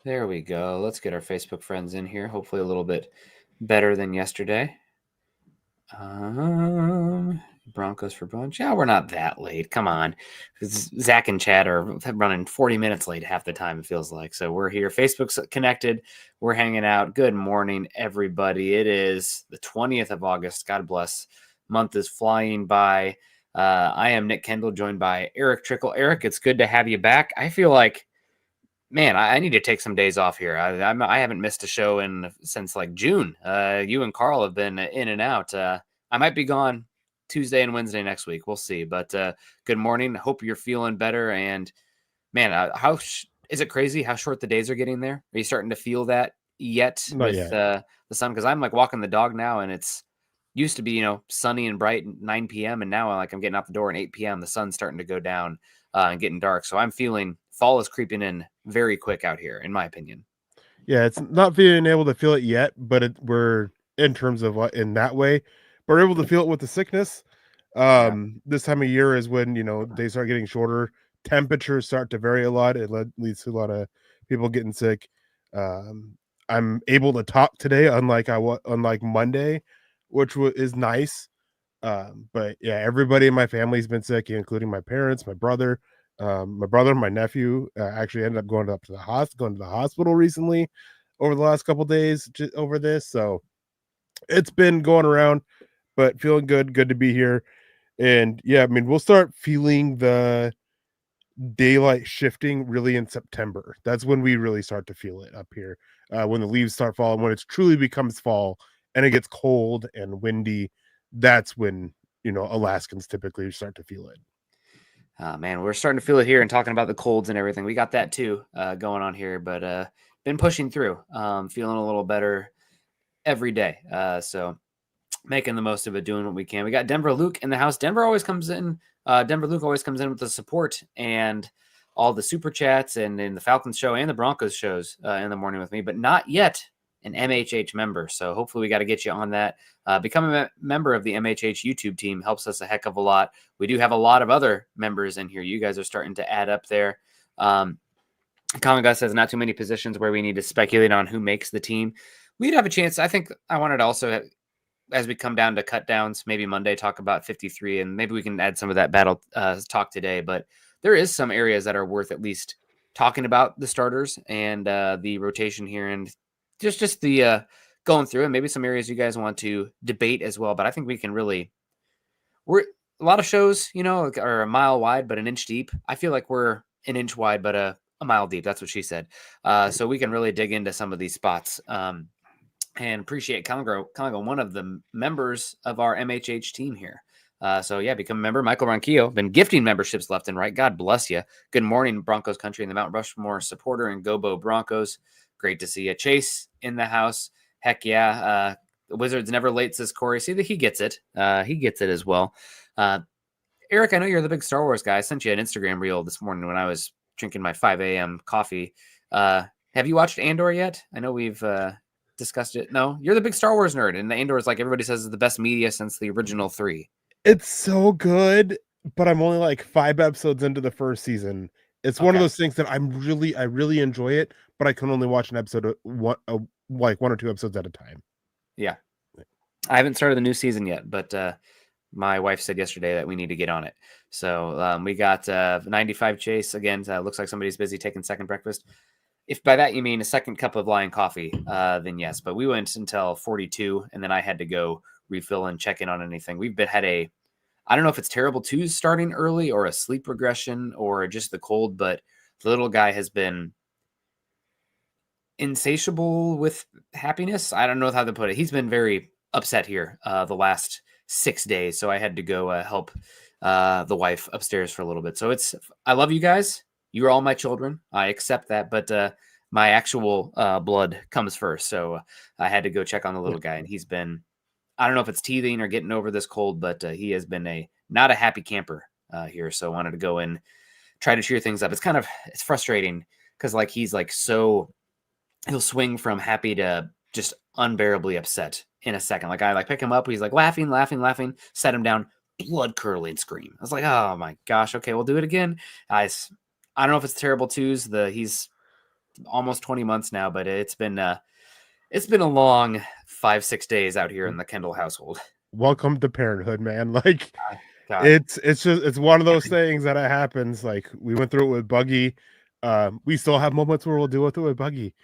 There we go. Let's get our Facebook friends in here. Hopefully a little bit better than yesterday. Um, Broncos for brunch. Yeah, we're not that late. Come on. Zach and Chad are running 40 minutes late half the time, it feels like. So we're here. Facebook's connected. We're hanging out. Good morning, everybody. It is the 20th of August. God bless. Month is flying by. I am Nick Kendell, joined by Erick Trickel. Erick, it's good to have you back. I feel like, man, I need to take some days off here. I haven't missed a show since like June. You and Carl have been in and out. I might be gone Tuesday and Wednesday next week. We'll see. But good morning. Hope you're feeling better. And man, is it crazy how short the days are getting there? Are you starting to feel that yet Not with yet. the sun? Because I'm like walking the dog now, and it's used to be sunny and bright 9 p.m. and now I'm getting out the door at 8 p.m. The sun's starting to go down and getting dark. So I'm feeling fall is creeping in very quick out here, in my opinion. Yeah, it's not being able to feel it yet, but we're in terms of in that way, but we're able to feel it with the sickness. Yeah. This time of year is when they start getting shorter. Temperatures start to vary a lot. It leads to a lot of people getting sick. Um, I'm able to talk today, unlike Monday, which is nice. But yeah, everybody in my family's been sick, including my parents, my brother, my nephew. Actually ended up going to the hospital recently over the last couple days over this. So it's been going around, but feeling good. Good to be here. And yeah, I mean, we'll start feeling the daylight shifting really in September. That's when we really start to feel it up here. When the leaves start falling, when it truly becomes fall and it gets cold and windy, that's when Alaskans typically start to feel it. Man, we're starting to feel it here and talking about the colds and everything. We got that too going on here, but been pushing through, feeling a little better every day. So making the most of it, doing what we can. We got Denver Luke in the house. Denver always comes in. Denver Luke always comes in with the support and all the super chats and in the Falcons show and the Broncos shows in the morning with me, but not yet an MHH member. So hopefully we got to get you on that. Becoming a member of the MHH YouTube team helps us a heck of a lot. We do have a lot of other members in here. You guys are starting to add up there. Common Gus says not too many positions where we need to speculate on who makes the team. We'd have a chance. I think I wanted to also, as we come down to cut downs, maybe Monday talk about 53, and maybe we can add some of that battle talk today. But there is some areas that are worth at least talking about the starters and the rotation here, and just the going through, and maybe some areas you guys want to debate as well. But I think we can really we're a lot of shows, are a mile wide but an inch deep. I feel like we're an inch wide but a mile deep. That's what she said. So we can really dig into some of these spots. And appreciate Congo, one of the members of our MHH team here. So yeah, become a member. Michael Ronquillo, been gifting memberships left and right. God bless you. Good morning, Broncos country and the Mount Rushmore supporter and Gobo Broncos. Great to see you. Chase in the house. Heck yeah. The Wizards never late, says Corey. See that he gets it. He gets it as well. Erick, I know you're the big Star Wars guy. I sent you an Instagram reel this morning when I was drinking my 5 a.m. coffee. Have you watched Andor yet? I know we've discussed it. No, you're the big Star Wars nerd, and the Andor is like everybody says is the best media since the original 3. It's so good, but I'm only like 5 episodes into the first season. It's one of Okay. those things that I really enjoy it, but I can only watch an episode like 1 or 2 episodes at a time. Yeah. I haven't started the new season yet, but my wife said yesterday that we need to get on it. So we got 95 Chase. Again, looks like somebody's busy taking second breakfast. If by that you mean a second cup of Lion coffee, then yes. But we went until 42, and then I had to go refill and check in on anything. I don't know if it's terrible twos starting early or a sleep regression or just the cold, but the little guy has been insatiable with happiness. I don't know how to put it. He's been very upset here the last 6 days, so I had to go help the wife upstairs for a little bit. So I love you guys. You're all my children. I accept that, but my actual blood comes first. So I had to go check on the little guy, and he's been, I don't know if it's teething or getting over this cold, but he has been not a happy camper here. So I wanted to go and try to cheer things up. It's frustrating because he's he'll swing from happy to just unbearably upset in a second. I pick him up, he's like laughing, set him down, blood curdling scream. I was like, oh my gosh, okay, we'll do it again. I don't know if it's terrible twos. He's almost 20 months now, but it's been a long 5-6 days out here in the Kendell household. Welcome to parenthood, man. Like God, it's one of those things that it happens. Like we went through it with Buggy. We still have moments where we'll deal with it with Buggy.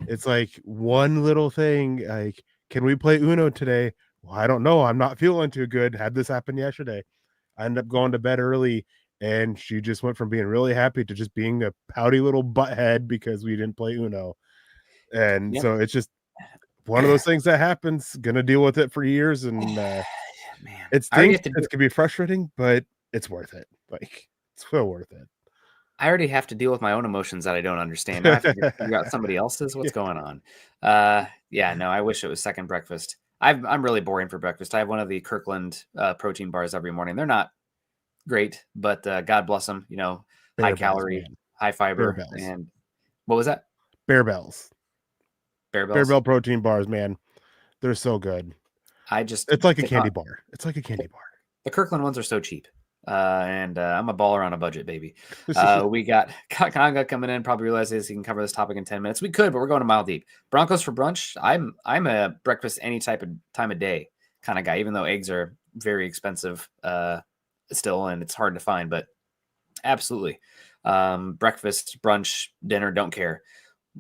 It's like one little thing, like, can we play Uno today? Well, I don't know. I'm not feeling too good. Had this happen yesterday. I ended up going to bed early, and she just went from being really happy to just being a pouty little butthead because we didn't play Uno. And yep. so it's just one of those things that happens. Gonna deal with it for years, and Man, it I already stinks. have to It can be frustrating, but it's worth it. Like it's well worth it. I already have to deal with my own emotions that I don't understand. Now I have to figure out somebody else's. What's Yeah. going on? Yeah, no, I wish it was second breakfast. I'm really boring for breakfast. I have one of the Kirkland protein bars every morning. They're not great, but God bless them. High Bear bells, calorie, man. high Bear fiber, bells. and what was that? Bear bells. Bear Bear bells. bell protein bars, man. They're so good. I just It's like a the, candy bar. It's like a candy bar. the Kirkland ones are so cheap. And I'm a baller on a budget, baby. We got Kanga coming in. Probably realizes he can cover this topic in 10 minutes. We could, but we're going a mile deep. Broncos for brunch. I'm a breakfast any type of time of day kind of guy, even though eggs are very expensive still, and it's hard to find. But absolutely, breakfast, brunch, dinner, don't care.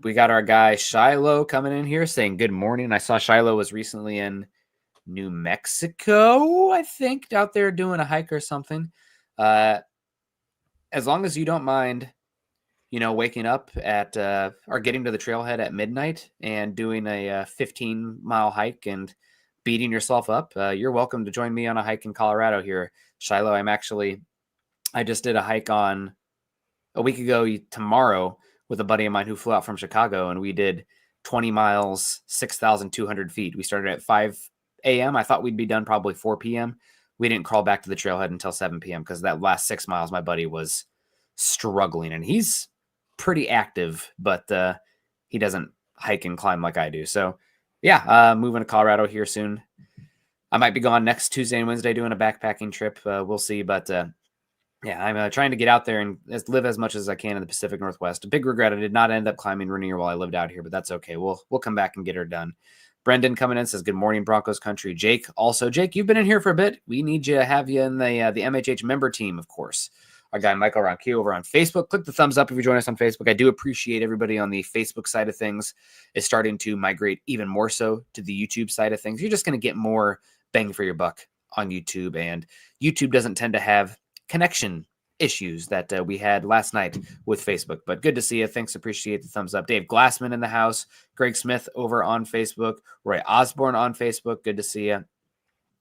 We got our guy Shiloh coming in here saying good morning. I saw Shiloh was recently in New Mexico, I think, out there doing a hike or something. As long as you don't mind, waking up at or getting to the trailhead at midnight and doing a 15-mile hike and beating yourself up, you're welcome to join me on a hike in Colorado here, Shiloh. I just did a hike on a week ago tomorrow with a buddy of mine who flew out from Chicago, and we did 20 miles, 6,200 feet. We started at 5 a.m. I thought we'd be done probably 4 p.m. We didn't crawl back to the trailhead until 7 p.m. because that last 6 miles, my buddy was struggling, and he's pretty active, but he doesn't hike and climb like I do. So, yeah, moving to Colorado here soon. I might be gone next Tuesday and Wednesday doing a backpacking trip. We'll see, but yeah, I'm trying to get out there and live as much as I can in the Pacific Northwest. A big regret, I did not end up climbing Rainier while I lived out here, but that's okay. We'll come back and get her done. Brendan coming in says, good morning, Broncos country. Jake, also, Jake, you've been in here for a bit. We need you to have you in the MHH member team, of course. Our guy, Michael Ronque, over on Facebook. Click the thumbs up if you join us on Facebook. I do appreciate everybody on the Facebook side of things is starting to migrate even more so to the YouTube side of things. You're just going to get more bang for your buck on YouTube, and YouTube doesn't tend to have connection issues that we had last night with Facebook, but good to see you. Thanks. Appreciate the thumbs up. Dave Glassman in the house, Greg Smith over on Facebook, Roy Osborne on Facebook. Good to see you.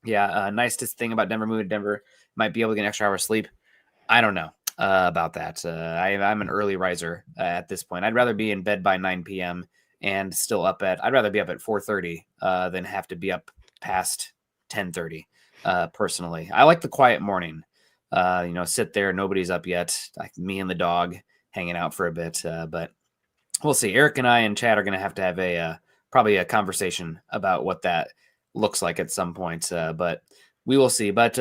Yeah. Nicest thing about Denver, moving to Denver, might be able to get an extra hour of sleep. I don't know about that. I'm an early riser at this point. I'd rather be in bed by 9 p.m. and still I'd rather be up at 4:30 than have to be up past 10:30 personally. I like the quiet morning. Sit there, nobody's up yet, like me and the dog hanging out for a bit. But we'll see. Eric and I and Chad are going to have a probably a conversation about what that looks like at some point. But we will see. But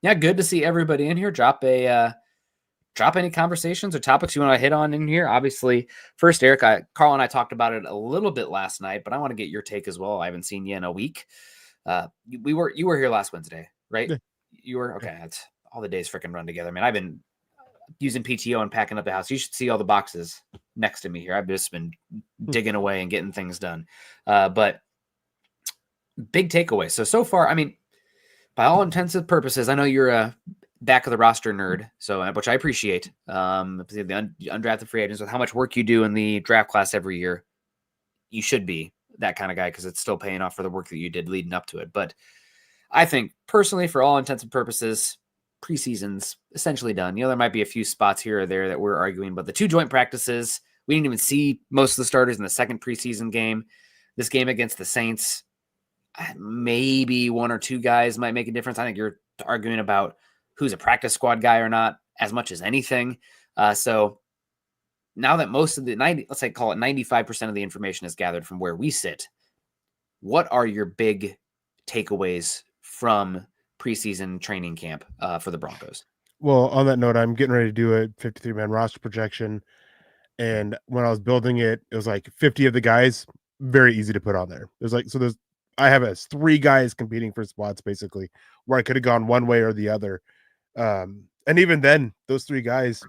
yeah, good to see everybody in here. Drop any conversations or topics you want to hit on in here. Obviously, first, Eric, Carl and I talked about it a little bit last night, but I want to get your take as well. I haven't seen you in a week. You were here last Wednesday, right? Yeah. You were okay. That's all the days freaking run together. Man, I've been using PTO and packing up the house. You should see all the boxes next to me here. I've just been digging away and getting things done. But big takeaway. So far, I mean, by all intents and purposes, I know you're a back of the roster nerd, so which I appreciate. The undrafted free agents with how much work you do in the draft class every year, you should be that kind of guy because it's still paying off for the work that you did leading up to it. But I think personally, for all intents and purposes, preseason's essentially done. There might be a few spots here or there that we're arguing, but the 2 joint practices, we didn't even see most of the starters in the second preseason game. This game against the Saints, maybe 1 or 2 guys might make a difference. I think you're arguing about who's a practice squad guy or not as much as anything. So now that most of the let's say call it 95% of the information is gathered from where we sit, what are your big takeaways from preseason training camp for the Broncos? Well, on that note, I'm getting ready to do a 53-man roster projection, And when I was building it, it was like 50 of the guys, very easy to put on there. I have as 3 guys competing for spots basically, where I could have gone one way or the other. And even then, those 3 guys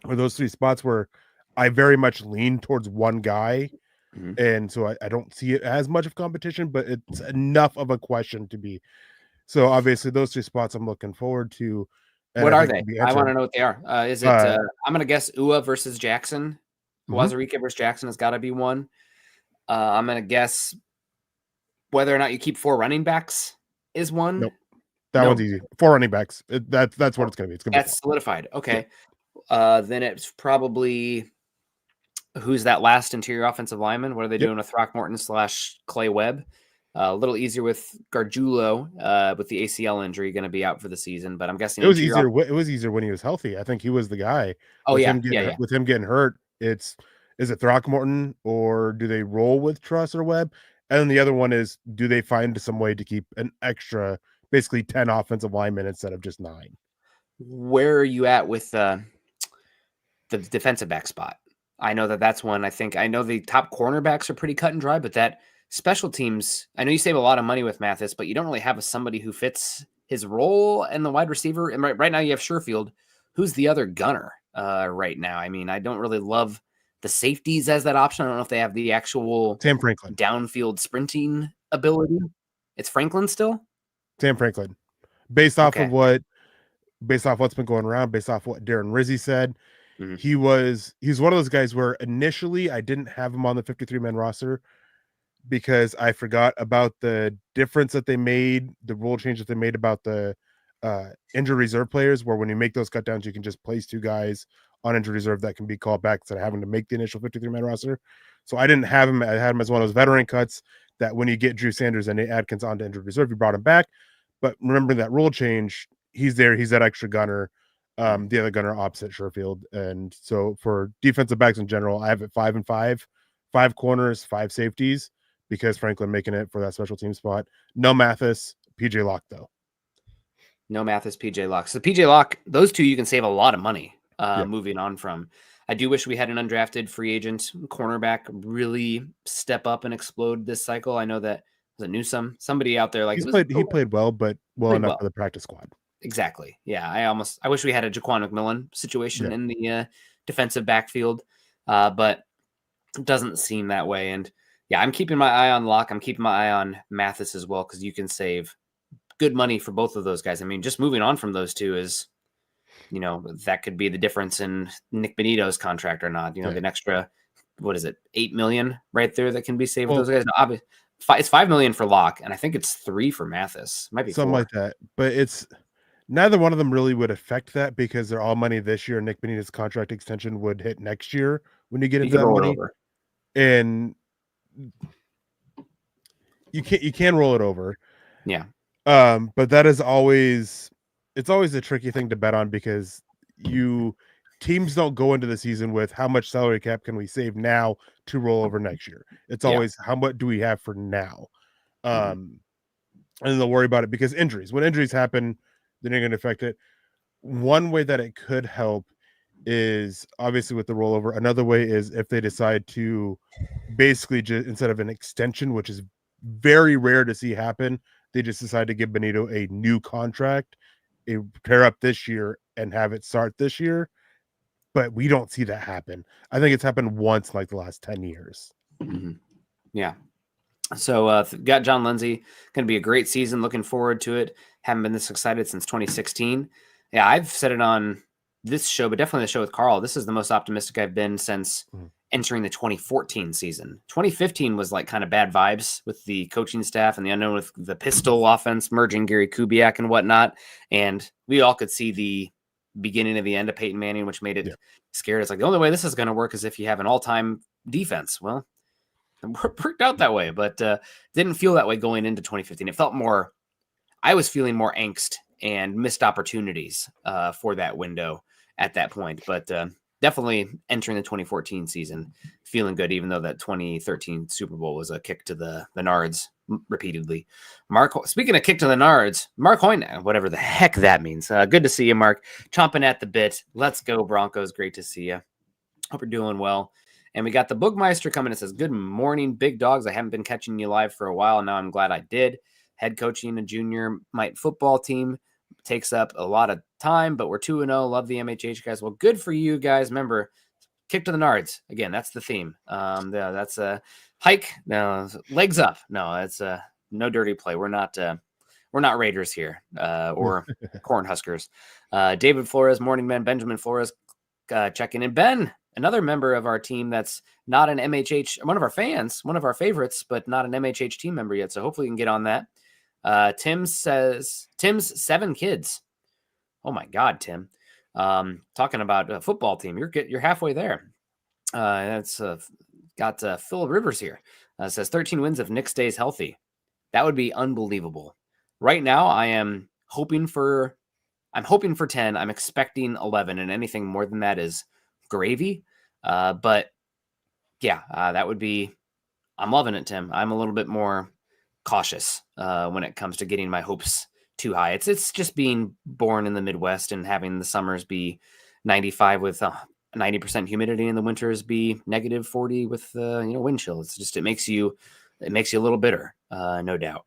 or those 3 spots where I very much lean towards one guy. Mhm. And so I don't see it as much of competition, but it's enough of a question to be. So obviously those 2 spots I'm looking forward to. And What I are think they? to be I want answered. to know what they are. Is it? Uh, I'm gonna guess Ua versus Jackson. mhm. Wazarika versus Jackson has got to be one. I'm gonna guess whether or not you keep 4 running backs is one. Nope. That one's No, easy. 4 running backs. That's what it's gonna be. It's gonna be 4. that's solidified. Yeah. Okay. Then it's probably who's that last interior offensive lineman? What are they Yep. doing with Throckmorton / Clay Webb? A little easier with Gargiulo with the ACL injury, going to be out for the season. But I'm guessing It was interior. easier. It was easier when he was healthy. I think he was the guy. Oh With yeah, him getting yeah, yeah. with him getting hurt, is it Throckmorton or do they roll with Truss or Webb? And then the other one is, do they find some way to keep an extra, basically 10 offensive linemen instead of just 9? Where are you at with the defensive back spot? I know that's one. I know the top cornerbacks are pretty cut and dry, but that special teams. I know you save a lot of money with Mathis, but you don't really have somebody who fits his role and the wide receiver. And right now you have Sherfield, who's the other gunner right now. I mean, I don't really love the safeties as that option. I don't know if they have the actual Sam Franklin. downfield sprinting ability. It's Franklin still? Sam Franklin. Based off Okay. what's been going around, based off what Darren Rizzi said, Mhm. he's one of those guys where initially I didn't have him on the 53-man roster because I forgot about the difference that they made, the rule change that they made about the injured reserve players, where when you make those cut downs, you can just place 2 guys on injured reserve that can be called back instead of having to make the initial 53-man roster. So I didn't have him. I had him as one of those veteran cuts that when you get Drew Sanders and Nate Adkins onto injured reserve, you brought him back. But remembering that rule change, he's there. He's that extra gunner. The other gunner opposite Sherfield. And so for defensive backs in general, I have it 5 and 5, 5 corners, 5 safeties, because Franklin making it for that special team spot. No Mathis, PJ Locke though. No Mathis, PJ Locke. So PJ Locke, those 2 you can save a lot of money moving on from. I do wish we had an undrafted free agent cornerback really step up and explode this cycle. I know that was it Newsome, somebody out there like He played well, but well enough for the practice squad. Exactly. Yeah, I wish we had a Jaquan McMillan situation in the defensive backfield, but it doesn't seem that way. And yeah, I'm keeping my eye on Locke. I'm keeping my eye on Mathis as well because you can save good money for both of those guys. I mean, just moving on from those 2 is, that could be the difference in Nick Benito's contract or not. The extra, what is it, $8 million right there that can be saved with those guys. No, it's $5 million for Locke, and I think it's 3 for Mathis. It might be something 4. like that. But it's neither one of them really would affect that because they're all money this year. Nick Benito's contract extension would hit next year when you get into that money. And you can roll it over. Yeah. But that is always a tricky thing to bet on because teams don't go into the season with how much salary cap can we save now to roll over next year. It's always how much do we have for now. And then they'll worry about it because when injuries happen, then you're going to affect it. One way that it could help is obviously with the rollover. Another way is if they decide to basically just instead of an extension, which is very rare to see happen, they just decide to give Benito a new contract, pair up this year and have it start this year. But we don't see that happen. I think it's happened once in like the last 10 years. Yeah. So got John Lindsay. Going to be a great season. Looking forward to it. Haven't been this excited since 2016. Yeah, I've said it on this show, but definitely the show with Carl. This is the most optimistic I've been since entering the 2014 season. 2015 was like kind of bad vibes with the coaching staff and the unknown with the pistol offense merging Gary Kubiak and whatnot. And we all could see the beginning of the end of Peyton Manning, which made it scary. It's like the only way this is going to work is if you have an all-time defense. Well, it worked out that way, but didn't feel that way going into 2015. It felt more, I was feeling more angst and missed opportunities for that window at that point. But definitely entering the 2014 season, feeling good, even though that 2013 Super Bowl was a kick to the nards repeatedly. Speaking of kick to the nards, Mark Hoyne, whatever the heck that means. Good to see you, Mark. Chomping at the bit. Let's go, Broncos. Great to see you. Hope you're doing well. And we got the Bookmeister coming and says, good morning, big dogs. I haven't been catching you live for a while. Now I'm glad I did. Head coaching a junior Mite football team takes up a lot of time, but we're 2-0. Love the MHH guys. Well, good for you guys. Remember, kick to the nards. Again, that's the theme. That's a hike. No, legs up. No, that's no dirty play. We're not Raiders here or Cornhuskers. David Flores, morning man. Benjamin Flores checking in. Ben, another member of our team that's not an MHH, one of our fans, one of our favorites, but not an MHH team member yet. So hopefully you can get on that. Tim says, Tim's 7 kids. Oh my God, Tim. Talking about a football team. You're halfway there. That's got Phil Rivers here. Says 13 wins if Nick stays healthy. That would be unbelievable. Right now, I'm hoping for 10. I'm expecting 11, and anything more than that is gravy. But yeah, that would be. I'm loving it, Tim. I'm a little bit more cautious when it comes to getting my hopes too high. It's just being born in the Midwest and having the summers be 95 with 90% humidity and the winters be negative 40 with wind chill. It makes you a little bitter, no doubt.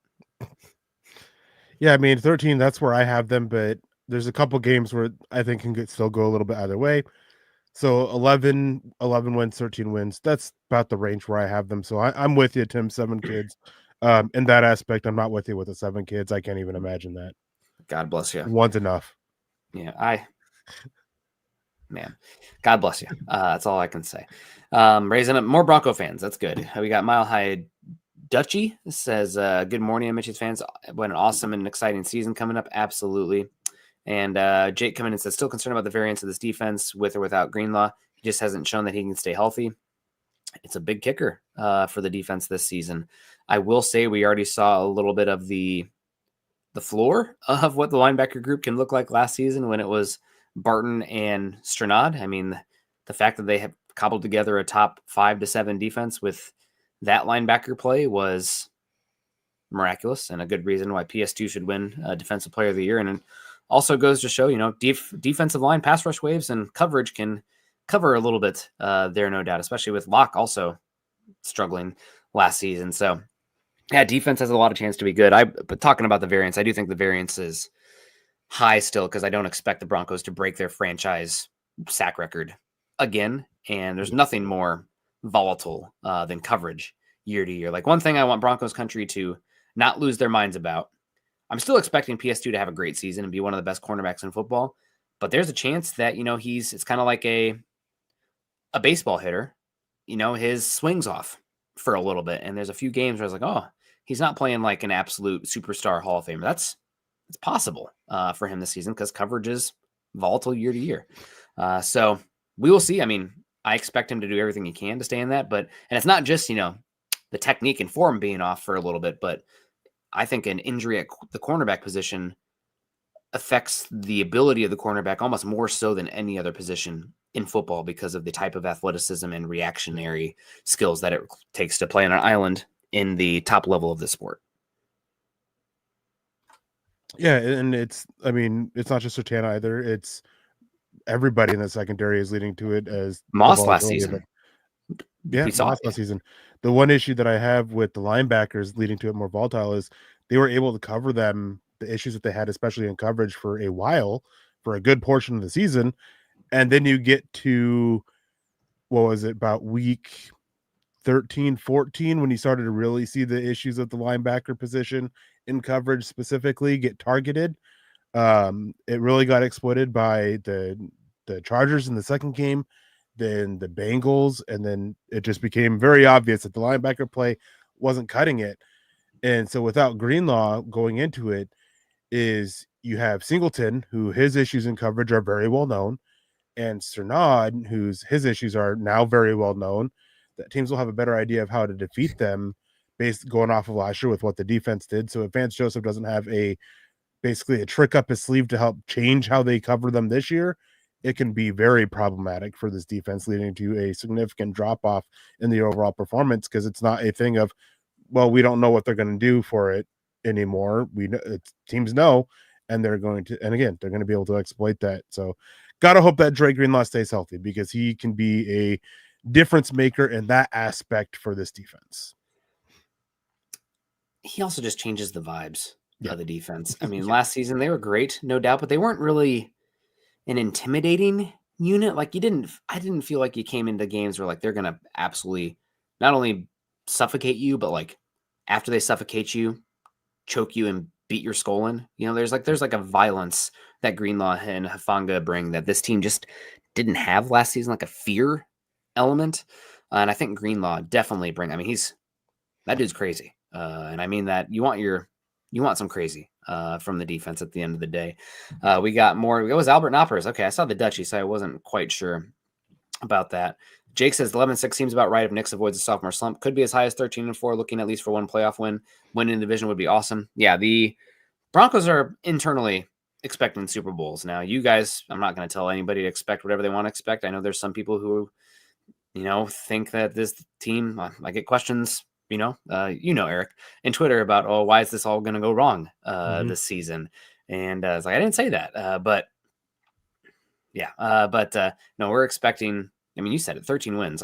Yeah, I mean 13. That's where I have them, but there's a couple games where I think can still go a little bit either way. So 11 wins, 13 wins. That's about the range where I have them. So I'm with you, Tim. 7 kids. In that aspect, I'm not with you with the 7 kids. I can't even imagine that. God bless you. One's enough. Yeah, man, God bless you. That's all I can say. Raising up more Bronco fans. That's good. We got Mile High Dutchy says, good morning, MHS fans. What an awesome and exciting season coming up. Absolutely. And Jake coming in and says, still concerned about the variance of this defense with or without Greenlaw. He just hasn't shown that he can stay healthy. It's a big kicker for the defense this season. I will say we already saw a little bit of the floor of what the linebacker group can look like last season when it was Barton and Stranad. I mean, the fact that they have cobbled together a top 5 to 7 defense with that linebacker play was miraculous and a good reason why PS2 should win Defensive Player of the Year. And it also goes to show, defensive line, pass rush waves, and coverage can cover a little bit there, no doubt, especially with Locke also struggling last season. So, yeah, defense has a lot of chance to be good. But talking about the variance, I do think the variance is high still because I don't expect the Broncos to break their franchise sack record again. And there's nothing more volatile than coverage year to year. Like, one thing I want Broncos country to not lose their minds about. I'm still expecting PS2 to have a great season and be one of the best cornerbacks in football, but there's a chance that, it's kind of like a baseball hitter, his swing's off for a little bit. And there's a few games where I was like, oh, he's not playing like an absolute superstar Hall of Famer. It's possible for him this season because coverage is volatile year to year. So we will see. I mean, I expect him to do everything he can to stay in that, and it's not just, the technique and form being off for a little bit, but I think an injury at the cornerback position affects the ability of the cornerback almost more so than any other position in football because of the type of athleticism and reactionary skills that it takes to play on an island in the top level of the sport. Yeah, and it's not just Sertan either. It's everybody in the secondary is leading to it as Moss last season. Yeah, Moss last season. The one issue that I have with the linebackers leading to it more volatile is they were able to cover the issues that they had, especially in coverage for a while, for a good portion of the season. And then you get to, what was it, about week 13, 14, when you started to really see the issues of the linebacker position in coverage specifically get targeted. It really got exploited by the Chargers in the second game, then the Bengals, and then it just became very obvious that the linebacker play wasn't cutting it. And so without Greenlaw going into it, is you have Singleton, who his issues in coverage are very well known, and Cernod, his issues are now very well known, that teams will have a better idea of how to defeat them based going off of last year with what the defense did. So if Vance Joseph doesn't have basically a trick up his sleeve to help change how they cover them this year, it can be very problematic for this defense, leading to a significant drop-off in the overall performance, because it's not a thing of, well, we don't know what they're going to do for it anymore. Teams know, and they're going to be able to exploit that. So gotta hope that Dre Greenlaw stays healthy because he can be a difference maker in that aspect for this defense. He also just changes the vibes Yeah. of the defense. I mean, last season they were great, no doubt, but they weren't really an intimidating unit. Like I didn't feel like you came into games where like they're gonna absolutely not only suffocate you, but like after they suffocate you, choke you and beat your skull in. You know, there's like a violence that Greenlaw and Hafanga bring that this team just didn't have last season, like a fear element. And I think Greenlaw definitely bring. I mean, that dude's crazy, and I mean that you want some crazy from the defense at the end of the day. We got more. It was Albert Knoppers. Okay, I saw the Dutchie, so I wasn't quite sure about that. Jake says 11-6 seems about right if Knicks avoids a sophomore slump. Could be as high as 13-4, looking at least for one playoff win. Winning the division would be awesome. Yeah, the Broncos are internally expecting Super Bowls. Now, you guys, I'm not going to tell anybody to expect whatever they want to expect. I know there's some people who, think that this team, I get questions, Eric, in Twitter about, oh, why is this all going to go wrong this season? And it's like, I didn't say that. But yeah, no, we're expecting, I mean, you said it, 13 wins.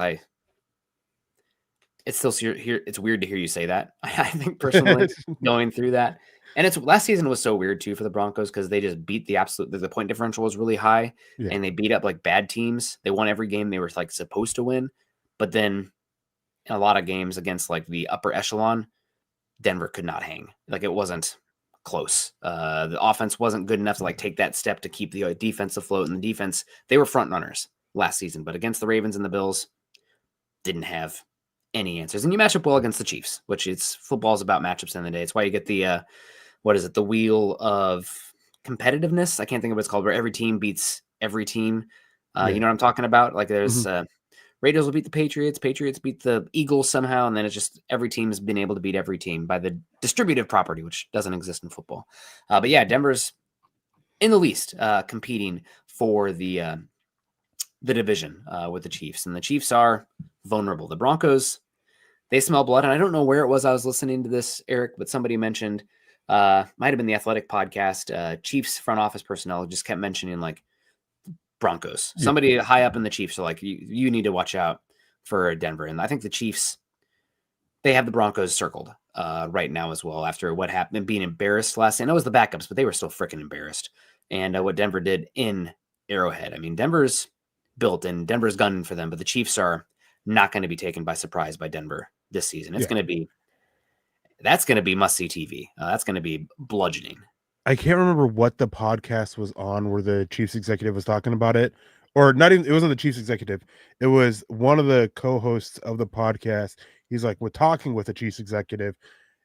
It's still here. It's weird to hear you say that. I think personally going through that, and it's last season was so weird too for the Broncos because they just beat the point differential was really high, and they beat up like bad teams. They won every game they were like supposed to win, but then in a lot of games against like the upper echelon, Denver could not hang. Like it wasn't close. The offense wasn't good enough to like take that step to keep the defense afloat. And the defense, they were front runners last season, but against the Ravens and the Bills, didn't have any answers. And you match up well against the Chiefs, which football's about matchups in the day. It's why you get the the wheel of competitiveness. I can't think of what it's called, where every team beats every team. You know what I'm talking about? Like there's Raiders will beat the Patriots beat the Eagles somehow, and then it's just every team's been able to beat every team by the distributive property, which doesn't exist in football. But yeah, Denver's in the least competing for the division with the Chiefs, and the Chiefs are vulnerable. The Broncos, they smell blood, and I don't know where it was I was listening to this, Eric, but somebody mentioned, might have been the Athletic podcast, Chiefs front office personnel just kept mentioning like Broncos. Somebody high up in the Chiefs are like, you need to watch out for Denver. And I think the Chiefs, they have the Broncos circled right now as well after what happened, being embarrassed last. I know it was the backups, but they were still freaking embarrassed. And what Denver did in Arrowhead. I mean, Denver's built and Denver's gunning for them, but the Chiefs are not going to be taken by surprise by Denver this season. That's going to be must-see TV. That's going to be bludgeoning. I can't remember what the podcast was on where the Chiefs executive was talking about it, or not even, it wasn't the Chiefs executive. It was one of the co-hosts of the podcast. He's like, we're talking with the Chiefs executive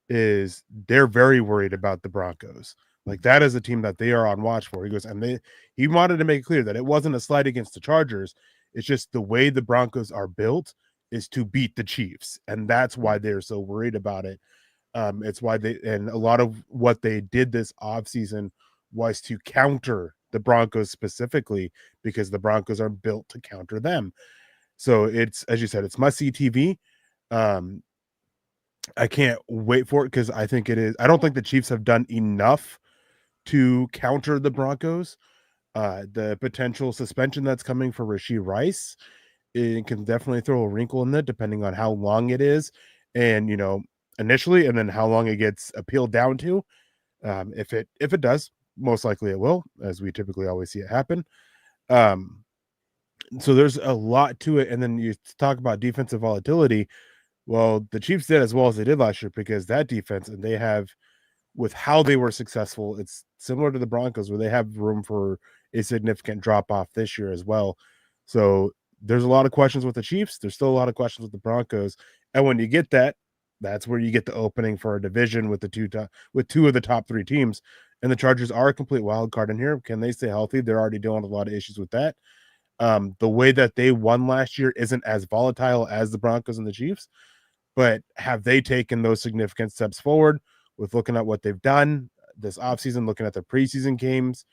is they're very worried about the Broncos. Like that is a team that they are on watch for. He goes, and he wanted to make it clear that it wasn't a slight against the Chargers. It's just the way the Broncos are built is to beat the Chiefs. And that's why they're so worried about it. It's why and a lot of what they did this offseason was to counter the Broncos specifically because the Broncos are built to counter them. So it's, as you said, it's must-see TV. I can't wait for it because I think it is. I don't think the Chiefs have done enough to counter the Broncos. The potential suspension that's coming for Rashee Rice, it can definitely throw a wrinkle in it depending on how long it is. And, initially, and then how long it gets appealed down to. If it does, most likely it will, as we typically always see it happen. So there's a lot to it. And then you talk about defensive volatility. Well, the Chiefs did as well as they did last year because that defense, and they have, with how they were successful, it's similar to the Broncos where they have room for a significant drop off this year as well. So there's a lot of questions with the Chiefs. There's still a lot of questions with the Broncos. And when you get that, that's where you get the opening for a division with two of the top three teams. And the Chargers are a complete wild card in here. Can they stay healthy? They're already dealing with a lot of issues with that. The way that they won last year isn't as volatile as the Broncos and the Chiefs, but have they taken those significant steps forward with looking at what they've done this offseason, looking at the preseason games?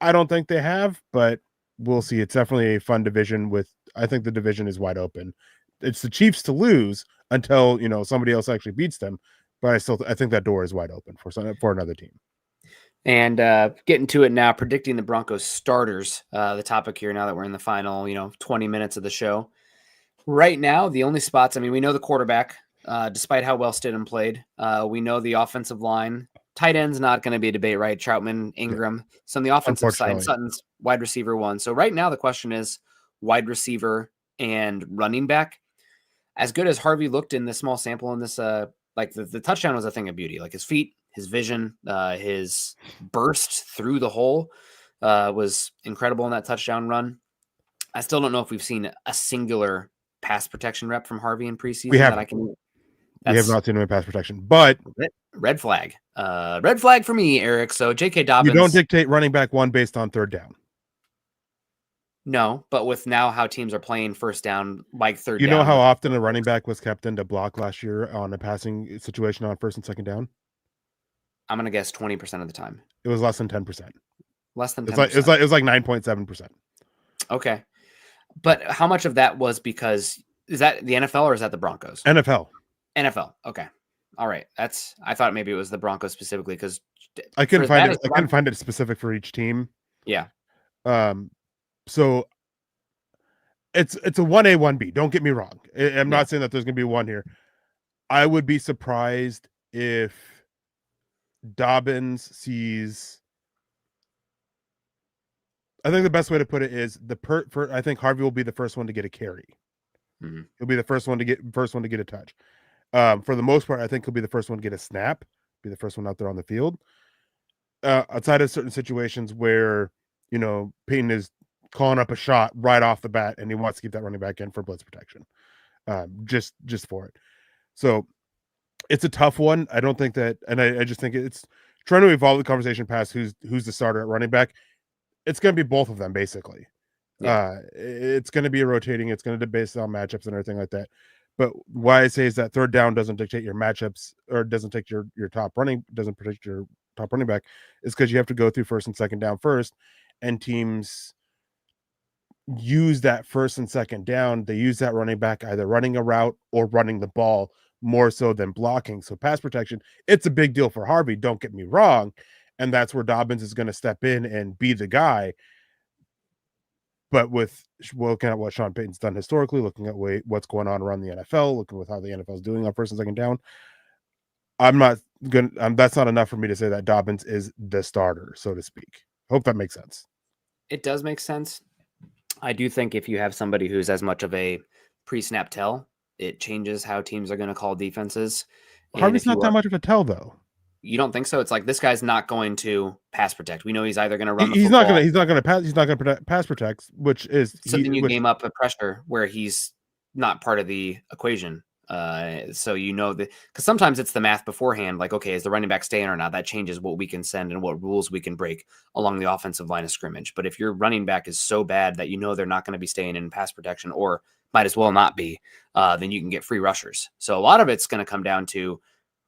I don't think they have, but we'll see. It's definitely a fun division I think the division is wide open. It's the Chiefs to lose until, somebody else actually beats them. But I think that door is wide open for another team. And getting to it now, predicting the Broncos starters, the topic here now that we're in the final, 20 minutes of the show. Right now, the only spots, we know the quarterback, despite how well Stidham played. We know the offensive line. Tight end's not going to be a debate, right? Troutman, Ingram. Yeah. So on the offensive side, Sutton's wide receiver 1. So right now the question is wide receiver and running back. As good as Harvey looked in the small sample in this, like the touchdown was a thing of beauty. Like his feet, his vision, his burst through the hole was incredible in that touchdown run. I still don't know if we've seen a singular pass protection rep from Harvey in preseason. We have not seen him in pass protection, but red flag. Red flag for me, Eric. So J.K. Dobbins. You don't dictate running back 1 based on third down. No, but with now how teams are playing first down, like third down. You know how often a running back was kept in to block last year on a passing situation on first and second down? I'm going to guess 20% of the time. It was less than 10%. Less than 10%. It was like 9.7%. Okay. But how much of that was because, is that the NFL or is that the Broncos? NFL. Okay. All right. I thought maybe it was the Broncos specifically because I couldn't find it specific for each team. Yeah. So it's a 1A, 1B. Don't get me wrong. I'm not saying that there's going to be one here. I would be surprised if Dobbins sees. I think the best way to put it is I think Harvey will be the first one to get a carry. Mm-hmm. He'll be the first one to get a touch. For the most part, I think he'll be the first one to get a snap. Be the first one out there on the field. Outside of certain situations where Peyton is calling up a shot right off the bat and he wants to keep that running back in for blitz protection, just for it. So it's a tough one. I don't think that, and I just think it's trying to evolve the conversation past who's the starter at running back. It's going to be both of them, basically. Yeah. It's going to be rotating. It's going to be based on matchups and everything like that. But why I say is that third down doesn't dictate your matchups or doesn't take your doesn't protect your top running back is because you have to go through first and second down first. And teams use that first and second down. They use that running back either running a route or running the ball more so than blocking. So pass protection, it's a big deal for Harvey. Don't get me wrong. And that's where Dobbins is going to step in and be the guy. But with looking at what Sean Payton's done historically, looking at what's going on around the NFL, looking with how the NFL is doing on first and second down, that's not enough for me to say that Dobbins is the starter, so to speak. Hope that makes sense. It does make sense. I do think if you have somebody who's as much of a pre-snap tell, it changes how teams are going to call defenses. Harvey's not that much of a tell, though. You don't think so? It's like this guy's not going to pass protect. We know he's either going to run the football. He's not going to pass protect, which is so then you game up a pressure where he's not part of the equation. So because sometimes it's the math beforehand, like, okay, is the running back staying or not? That changes what we can send and what rules we can break along the offensive line of scrimmage. But if your running back is so bad that they're not going to be staying in pass protection or might as well not be, then you can get free rushers. So a lot of it's going to come down to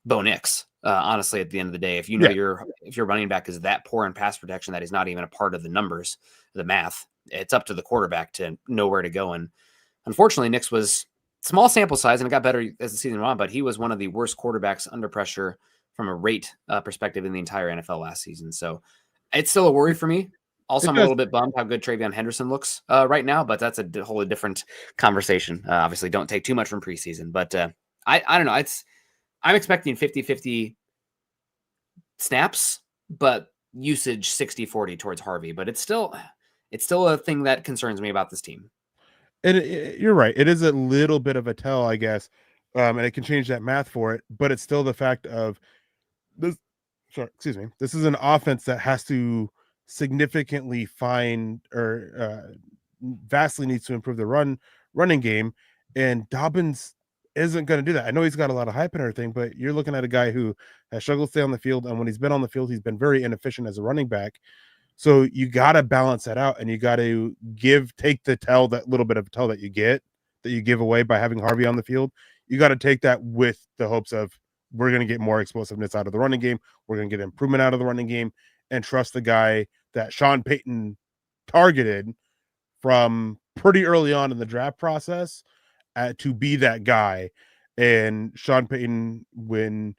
Bo Nix. Honestly, at the end of the day, if your running back is that poor in pass protection that he's not even a part of the numbers, the math, it's up to the quarterback to know where to go. And unfortunately, Nix was small sample size, and it got better as the season went on, but he was one of the worst quarterbacks under pressure from a rate perspective in the entire NFL last season. So it's still a worry for me. Also, I'm a little bit bummed how good Travion Henderson looks right now, but that's a whole different conversation. Obviously, don't take too much from preseason, but I don't know. I'm expecting 50-50 snaps, but usage 60-40 towards Harvey. But it's still a thing that concerns me about this team. And you're right. It is a little bit of a tell, I guess, and it can change that math for it. But it's still the fact of this. Sorry, excuse me. This is an offense that has to significantly find or vastly needs to improve the running game, and Dobbins isn't going to do that. I know he's got a lot of hype and everything, but you're looking at a guy who has struggled to stay on the field, and when he's been on the field, he's been very inefficient as a running back. So you got to balance that out, and you got to take the tell, that little bit of tell that you give away by having Harvey on the field. You got to take that with the hopes of we're going to get more explosiveness out of the running game. We're going to get improvement out of the running game and trust the guy that Sean Payton targeted from pretty early on in the draft process to be that guy. And Sean Payton, when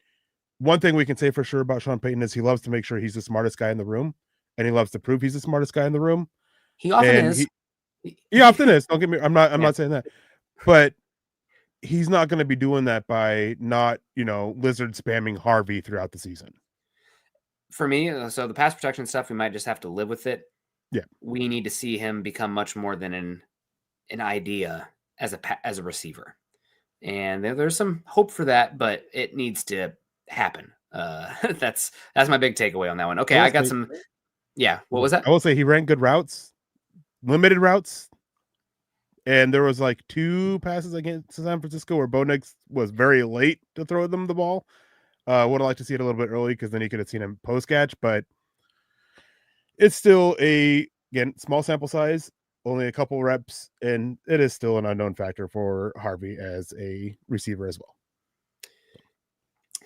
one thing we can say for sure about Sean Payton is he loves to make sure he's the smartest guy in the room, and he loves to prove he's the smartest guy in the room. He often And is. he often is. Don't get me. I'm Yeah. not saying that, but he's not going to be doing that by not, lizard spamming Harvey throughout the season. For me, so the pass protection stuff, we might just have to live with it. Yeah. We need to see him become much more than an idea as a receiver. And there's some hope for that, but it needs to happen. That's my big takeaway on that one. Okay, I got some. Yeah, what was that? I will say he ran good routes, limited routes, and there was like 2 passes against San Francisco where Bo Nix was very late to throw them the ball. Would have liked to see it a little bit early because then you could have seen him post catch, but it's still again small sample size, only a couple reps, and it is still an unknown factor for Harvey as a receiver as well.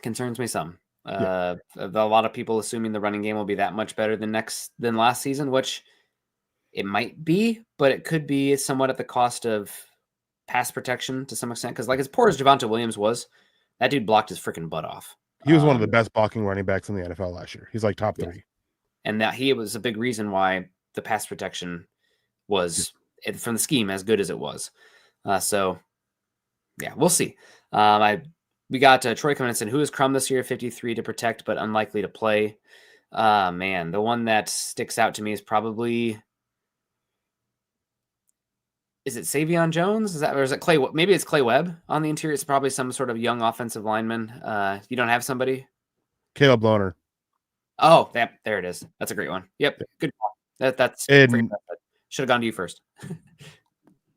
Concerns me some. A lot of people assuming the running game will be that much better than last season, which it might be, but it could be somewhat at the cost of pass protection to some extent. Because like as poor as Javonte Williams was, that dude blocked his freaking butt off. He was one of the best blocking running backs in the NFL last year. He's like top 3. And that he was a big reason why the pass protection was from the scheme as good as it was. So yeah, we'll see. We got Troy coming in and said, who is Crum this year? 53 to protect, but unlikely to play. Man, the one that sticks out to me is probably, is it Savion Jones? Or is it Clay? Maybe it's Clay Webb on the interior. It's probably some sort of young offensive lineman. You don't have somebody? Caleb Lohner. Oh, there it is. That's a great one. Yep. Good call. That's should have gone to you first.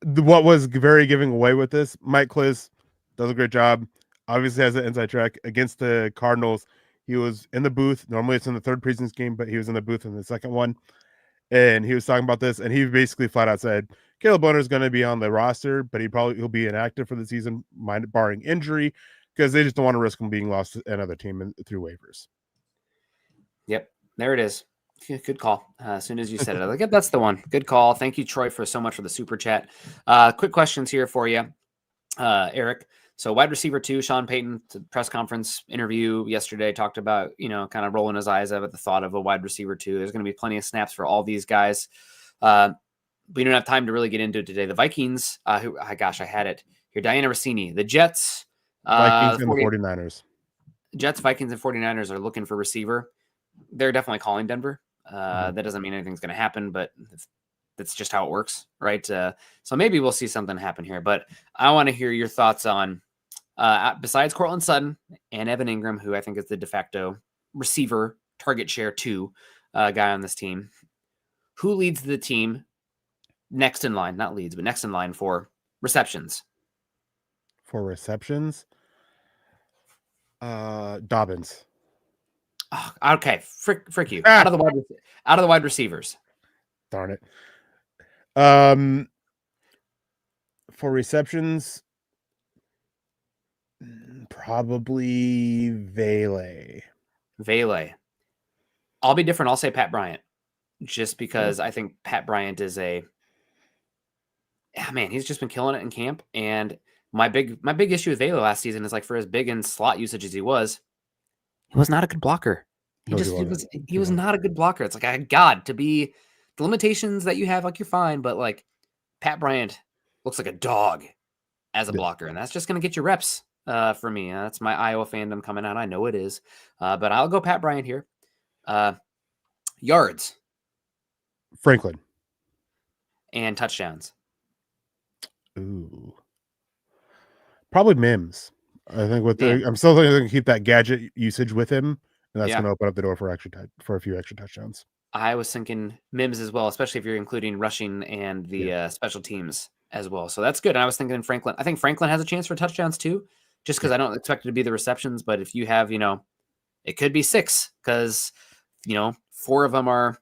What was very giving away with this, Mike Klis does a great job. Obviously has an inside track against the Cardinals. He was in the booth. Normally it's in the third preseason game, but he was in the booth in the second one. And he was talking about this, and he basically flat out said Caleb Bonner is going to be on the roster, but he'll be inactive for the season, barring injury, because they just don't want to risk him being lost to another team through waivers. Yep, there it is. Good call. As soon as you said it, I was like, yep, that's the one. Good call. Thank you, Troy, for so much for the super chat. Quick questions here for you, Eric. So wide receiver 2, Sean Payton, the press conference interview yesterday, talked about, kind of rolling his eyes up at the thought of a wide receiver 2. There's going to be plenty of snaps for all these guys. We don't have time to really get into it today. The Vikings, I had it here. Diana Rossini, the Jets. Vikings and the 49ers. Jets, Vikings, and 49ers are looking for receiver. They're definitely calling Denver. That doesn't mean anything's going to happen, but that's just how it works, right? So maybe we'll see something happen here. But I want to hear your thoughts on, besides Cortland Sutton and Evan Ingram, who I think is the de facto receiver target share 2 guy on this team, who leads the team next in line, not leads, but next in line for receptions? For receptions? Dobbins. Oh, okay, frick you. Out of the wide receivers. Darn it. For receptions, probably Vele. I'll be different. I'll say Pat Bryant, just because I think Pat Bryant is he's just been killing it in camp. And my big issue with Vele last season is, like, for as big in slot usage as he was not a good blocker. He was not a good blocker. It's like, God, to be the limitations that you have, like, you're fine, but like Pat Bryant looks like a dog as a blocker, and that's just going to get you reps for me. That's my Iowa fandom coming out. I know it is, but I'll go Pat Bryant here. Yards, Franklin, and touchdowns. Ooh, probably Mims. I think I'm still going to keep that gadget usage with him, and that's going to open up the door for a few extra touchdowns. I was thinking Mims as well, especially if you're including rushing and the special teams as well. So that's good. And I was thinking Franklin. I think Franklin has a chance for touchdowns too, just because I don't expect it to be the receptions. But if you have, it could be 6 because, 4 of them are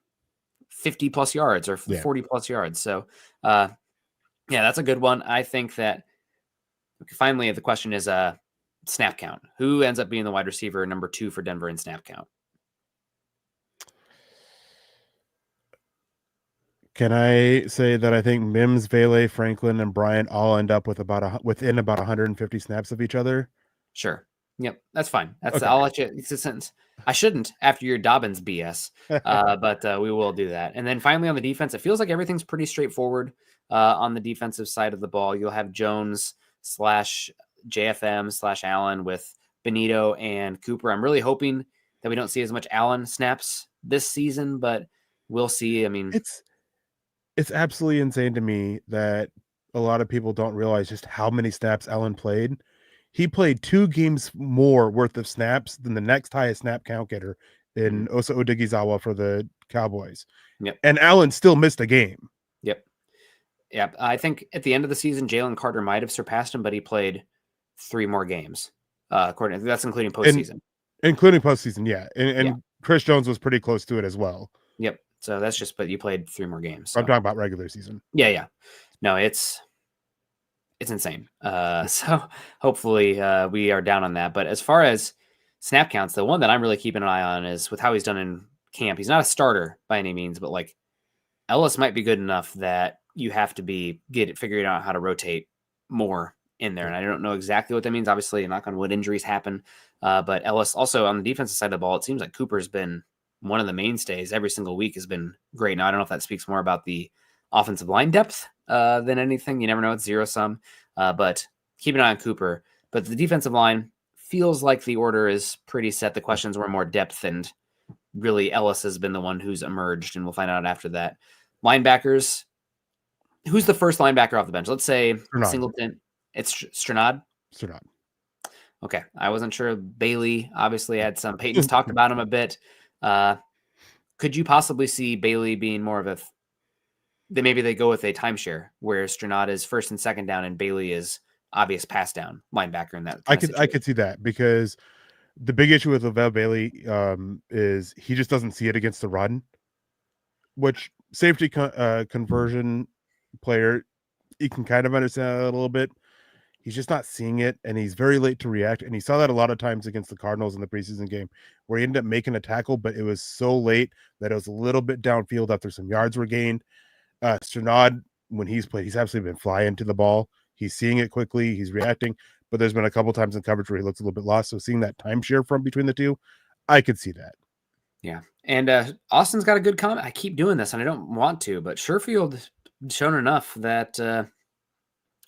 50 plus yards or 40 plus yards. So, that's a good one. I think that finally the question is snap count. Who ends up being the wide receiver number 2 for Denver in snap count? Can I say that I think Mims, Vele, Franklin, and Bryant all end up with within about 150 snaps of each other? Sure. Yep, that's fine. Okay. I'll let you. It's a sentence. I shouldn't after your Dobbins BS, but we will do that. And then finally on the defense, it feels like everything's pretty straightforward on the defensive side of the ball. You'll have Jones slash JFM slash Allen with Benito and Cooper. I'm really hoping that we don't see as much Allen snaps this season, but we'll see. I mean, It's absolutely insane to me that a lot of people don't realize just how many snaps Allen played. He played 2 games more worth of snaps than the next highest snap count getter in Osa Odighizawa for the Cowboys. yep, And Allen still missed a game. yep. Yeah, I think at the end of the season, Jalen Carter might have surpassed him, but he played 3 more games. According that's including postseason, including postseason, yeah. And yeah, Chris Jones was pretty close to it as well. yep. So that's just, but you played 3 more games. So. I'm talking about regular season. Yeah. No, it's insane. So hopefully we are down on that. But as far as snap counts, the one that I'm really keeping an eye on is with how he's done in camp. He's not a starter by any means, but like Ellis might be good enough that you have to figuring out how to rotate more in there. And I don't know exactly what that means. Obviously, knock on wood, injuries happen. But Ellis also on the defensive side of the ball, it seems like Cooper's been one of the mainstays every single week, has been great. Now, I don't know if that speaks more about the offensive line depth than anything. You never know. It's zero sum, but keep an eye on Cooper. But the defensive line feels like the order is pretty set. The questions were more depth, and really Ellis has been the one who's emerged, and we'll find out after that. Linebackers, who's the first linebacker off the bench? Let's say Strnad. Singleton. It's Strnad. Okay, I wasn't sure. Bailey obviously had some. Peyton's talked about him a bit. Could you possibly see Bailey being more of maybe they go with a timeshare where Strnad is first and second down and Bailey is obvious pass down linebacker in that. I could see that, because the big issue with Lavelle Bailey is he just doesn't see it against the run, which safety conversion player, you can kind of understand that a little bit. He's just not seeing it, and he's very late to react. And he saw that a lot of times against the Cardinals in the preseason game, where he ended up making a tackle, but it was so late that it was a little bit downfield after some yards were gained. Strnad, when he's played, he's absolutely been flying to the ball. He's seeing it quickly. He's reacting, but there's been a couple times in coverage where he looks a little bit lost. So seeing that timeshare from between the two, I could see that. Yeah. And Austin's got a good comment. I keep doing this and I don't want to, but Sherfield shown enough that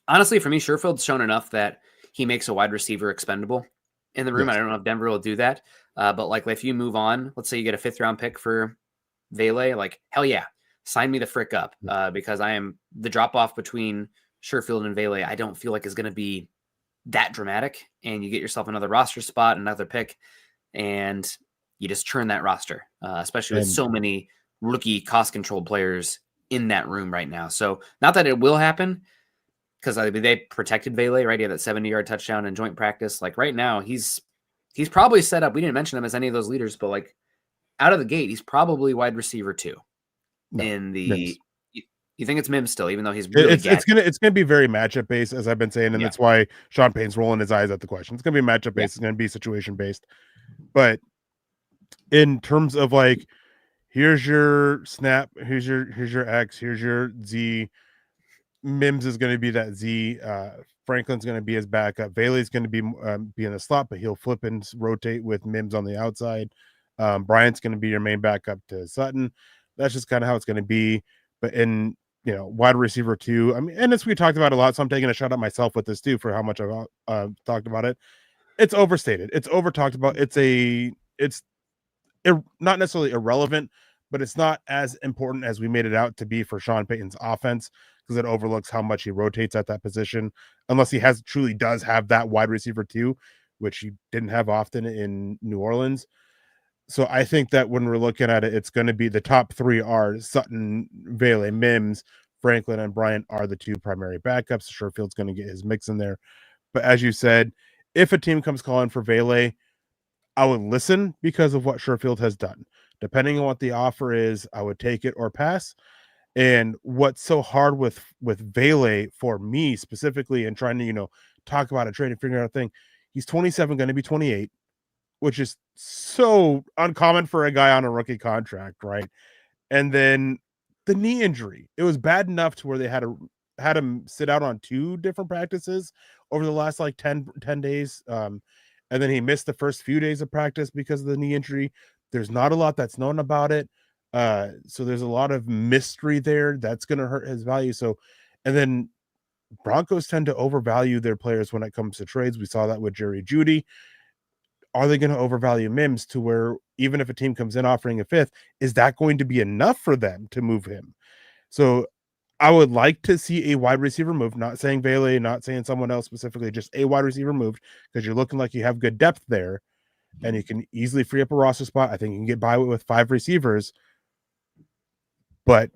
honestly, for me, Sherfield's shown enough that he makes a wide receiver expendable in the room. Yes. I don't know if Denver will do that. But like if you move on, let's say you get a 5th round pick for Vele, like hell yeah, sign me the frick up because the drop off between Sherfield and Vele, I don't feel like is going to be that dramatic. And you get yourself another roster spot, another pick, and you just churn that roster, especially with so many rookie cost controlled players in that room right now. So not that it will happen, because they protected Vele, right? He had that 70-yard touchdown in joint practice. Like right now, he's probably set up. We didn't mention him as any of those leaders, but like out of the gate, he's probably wide receiver 2 in the. Mims. You think it's Mims still, even though he's really it's gonna be very matchup based, as I've been saying, and that's why Sean Payne's rolling his eyes at the question. It's gonna be matchup based. It's gonna be situation based, but in terms of like, here's your snap, here's your X, here's your Z. Mims is going to be that Z. Franklin's going to be his backup. Bailey's going to be in the slot, but he'll flip and rotate with Mims on the outside. Bryant's going to be your main backup to Sutton. That's just kind of how it's going to be. But in wide receiver 2, I mean, and as we talked about a lot, so I'm taking a shot at myself with this too for how much I've talked about it. It's overstated. It's over talked about. It's not necessarily irrelevant, but it's not as important as we made it out to be for Sean Payton's offense, because it overlooks how much he rotates at that position, unless he truly does have that wide receiver 2, which he didn't have often in New Orleans. So I think that when we're looking at it, it's going to be the top 3 are Sutton, Vele, Mims, Franklin, and Bryant are the 2 primary backups. Sherfield's going to get his mix in there. But as you said, if a team comes calling for Vele, I would listen because of what Sherfield has done. Depending on what the offer is, I would take it or pass. And what's so hard with Vele for me specifically, and trying to talk about a trade and figure out a thing, he's 27, going to be 28, which is so uncommon for a guy on a rookie contract, right? And then the knee injury, it was bad enough to where they had him sit out on 2 different practices over the last like 10 days. and then he missed the first few days of practice because of the knee injury. There's not a lot that's known about it. So there's a lot of mystery there that's going to hurt his value. So, and then Broncos tend to overvalue their players when it comes to trades. We saw that with Jerry Jeudy. Are they going to overvalue Mims to where even if a team comes in offering a fifth, is that going to be enough for them to move him? So I would like to see a wide receiver move, not saying Vele, not saying someone else specifically, just a wide receiver moved, because you're looking like you have good depth there and you can easily free up a roster spot. I think you can get by with 5 receivers, but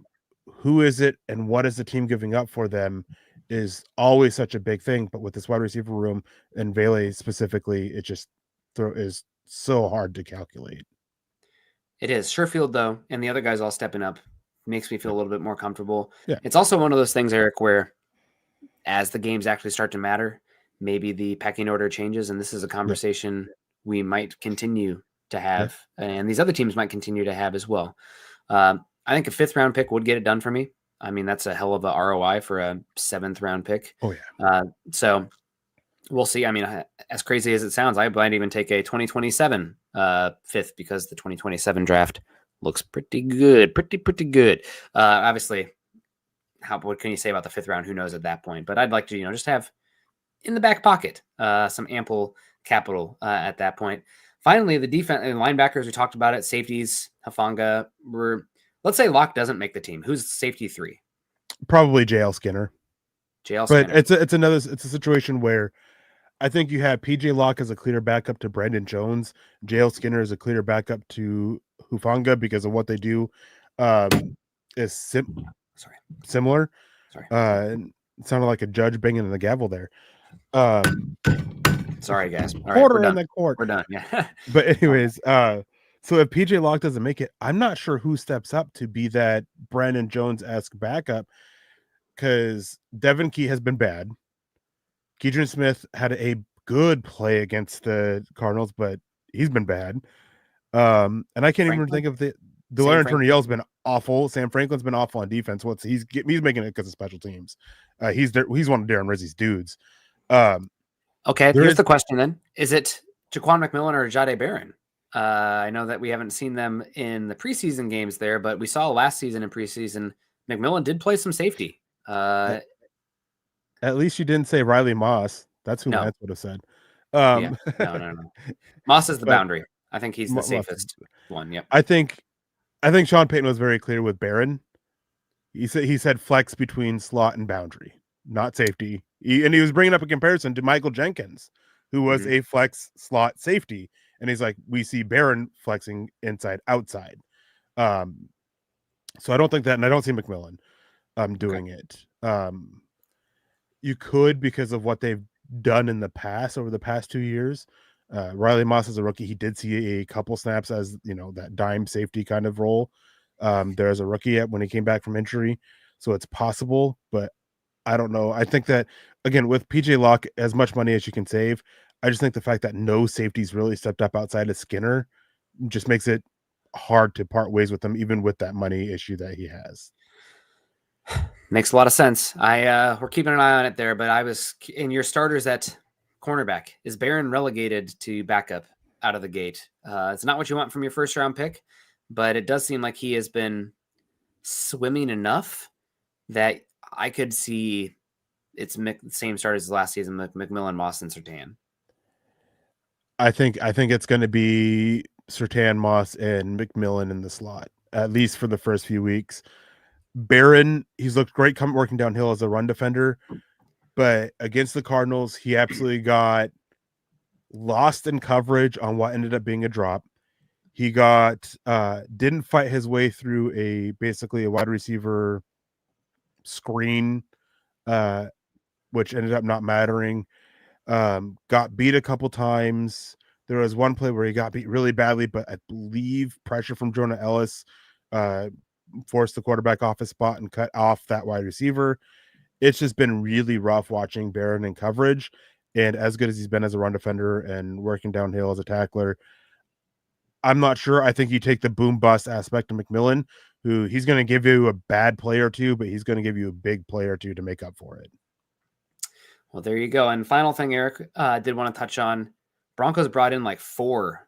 who is it and what is the team giving up for them is always such a big thing. But with this wide receiver room and Vele specifically, it just is so hard to calculate. It is. Sherfield, though, and the other guys all stepping up makes me feel a little bit more comfortable. Yeah. It's also one of those things, Eric, where as the games actually start to matter, maybe the pecking order changes, and this is a conversation we might continue to have, and these other teams might continue to have as well. I think a 5th round pick would get it done for me. I mean, that's a hell of a ROI for a 7th round pick. Oh, yeah. So we'll see. I mean, as crazy as it sounds, I might even take a 2027 5th because the 2027 draft looks pretty good, pretty good. Obviously, what can you say about the 5th round? Who knows at that point? But I'd like to, just have in the back pocket some ample capital at that point. Finally, the defense and linebackers, we talked about it. Safeties, Hufanga. Let's say Locke doesn't make the team. Who's safety 3? Probably JL Skinner. JL Skinner. But it's a situation where I think you have PJ Locke as a clear backup to Brandon Jones. JL Skinner is a clear backup to Hufanga because of what they do is similar. Sorry. It sounded like a judge banging the gavel there. Sorry, guys. All right, in the court. We're done. Yeah. But anyways, so if PJ Locke doesn't make it, I'm not sure who steps up to be that Brandon Jones-esque backup because Devin Key has been bad. Keidron Smith had a good play against the Cardinals, but he's been bad. And I can't even think of the Larry Turniel's been awful. Sam Franklin's been awful on defense. He's making it because of special teams. He's one of Darren Rizzi's dudes. Okay, here's the question then. Is it Jaquan McMillan or Jahdae Barron? I know that we haven't seen them in the preseason games there, but we saw last season in preseason, McMillan did play some safety. At least you didn't say Riley Moss. That's who Lance would have said. No. Moss is the boundary. I think he's the safest one. Yep. I think Sean Payton was very clear with Barron. He said flex between slot and boundary, not safety. And he was bringing up a comparison to Michael Jenkins, who was a flex slot safety. And he's like, we see Barron flexing inside, outside. So I don't think that, and I don't see McMillan doing it. You could because of what they've done in the past over the past 2 years. Riley Moss as a rookie, he did see a couple snaps as that dime safety kind of role. There as a rookie when he came back from injury, so it's possible, but I don't know. I think that again with PJ Locke, as much money as you can save, I just think the fact that no safeties really stepped up outside of Skinner just makes it hard to part ways with him, even with that money issue that he has. Makes a lot of sense. We're keeping an eye on it there, but I was in your starters at cornerback. Is Barron relegated to backup out of the gate? It's not what you want from your 1st round pick, but it does seem like he has been swimming enough that I could see it's the same start as last season, McMillan, Moss, and Surtain. I think it's going to be Surtain, Moss, and McMillan in the slot, at least for the first few weeks. Barron, he's looked great working downhill as a run defender, but against the Cardinals, he absolutely got lost in coverage on what ended up being a drop. He didn't fight his way through basically a wide receiver screen, which ended up not mattering. Got beat a couple times. There was one play where he got beat really badly, but I believe pressure from Jonah Ellis forced the quarterback off his spot and cut off that wide receiver. It's just been really rough watching Barron in coverage. And as good as he's been as a run defender and working downhill as a tackler, I'm not sure. I think you take the boom bust aspect of McMillan, who he's going to give you a bad play or two, but he's going to give you a big play or two to make up for it. Well, there you go. And final thing, Eric, did want to touch on Broncos brought in like 4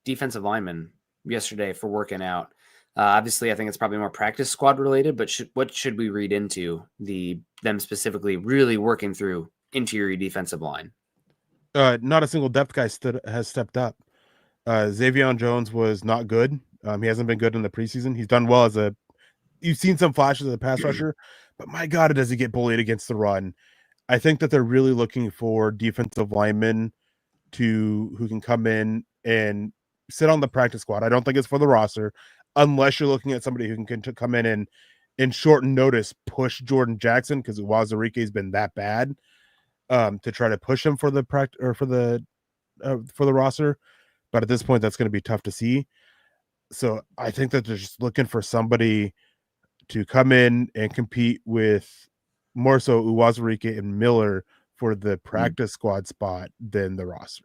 defensive linemen yesterday for working out. Obviously, I think it's probably more practice squad related, but what should we read into them specifically really working through interior defensive line? Not a single depth guy has stepped up. Xavier Jones was not good. He hasn't been good in the preseason. He's done well you've seen some flashes of the pass rusher, but my God, does he get bullied against the run? I think that they're really looking for defensive linemen who can come in and sit on the practice squad. I don't think it's for the roster, unless you're looking at somebody who can come in and in short notice push Jordan Jackson, because Wazarike's been that bad, to try to push him for the for the roster. But at this point, that's going to be tough to see. So I think that they're just looking for somebody to come in and compete with more so Uwazurike and Miller for the practice squad spot than the roster.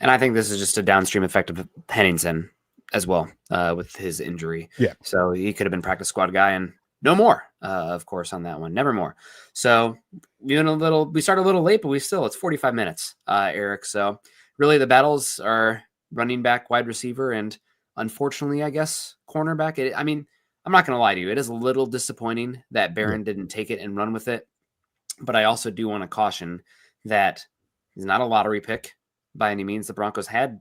And I think this is just a downstream effect of Henningsen as well, with his injury. Yeah. So he could have been practice squad guy and no more, of course, on that one. Never more. So we started a little late, but it's 45 minutes, Eric. So really the battles are running back, wide receiver, and unfortunately, I guess, cornerback. I'm not going to lie to you. It is a little disappointing that Barron didn't take it and run with it. But I also do want to caution that he's not a lottery pick by any means. The Broncos had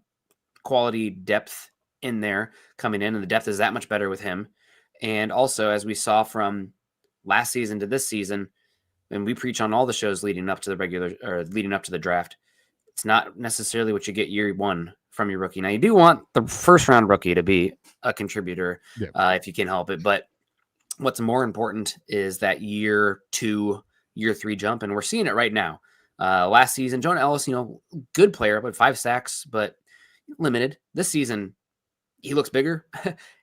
quality depth in there coming in, and the depth is that much better with him. And also, as we saw from last season to this season, and we preach on all the shows leading up to the draft, it's not necessarily what you get year one from your rookie. Now, you do want the first round rookie to be a contributor if you can help it. But what's more important is that year 2, year 3 jump. And we're seeing it right now. Last season, Jonah Ellis, good player, but 5 sacks, but limited. This season, he looks bigger.